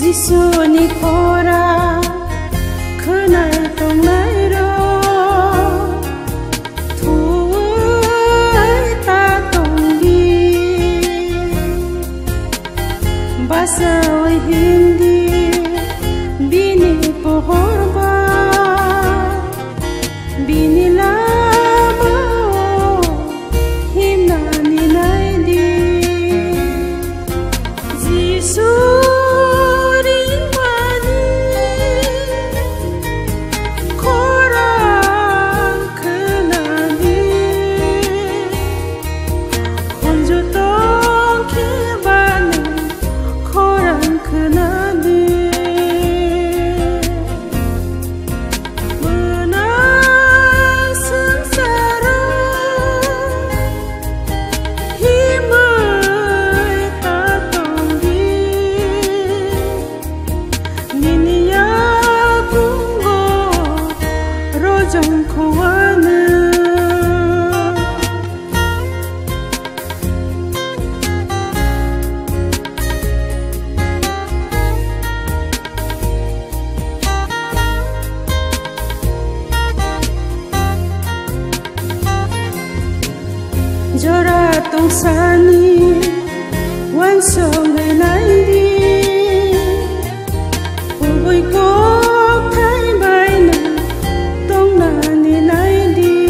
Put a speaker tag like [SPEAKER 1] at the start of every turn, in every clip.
[SPEAKER 1] Jisuni kora khnai tongnai ro thui ta tonggi basawai hindi bini pohorba bini lama himna ninai di Jisu Jora tong sani wan song ngày nay đi vui có thay bài na tong na ni nay đi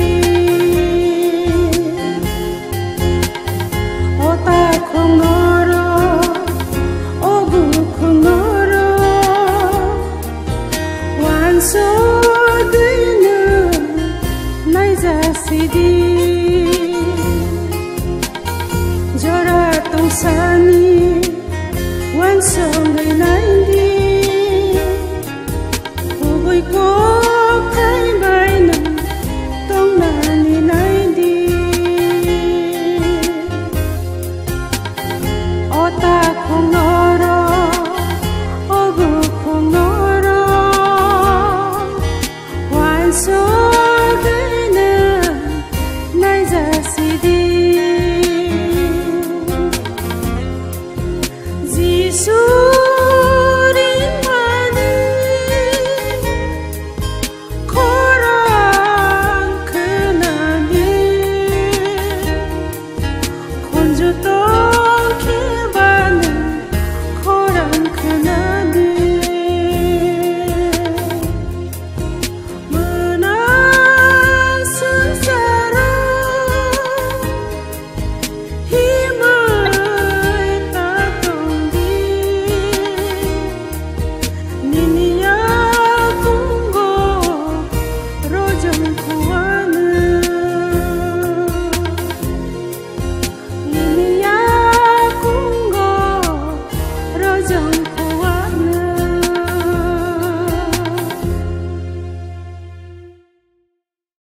[SPEAKER 1] o ta không ngoro o bu không ngoro wan so đi nữa nay ra si đi Jora tong sani wan so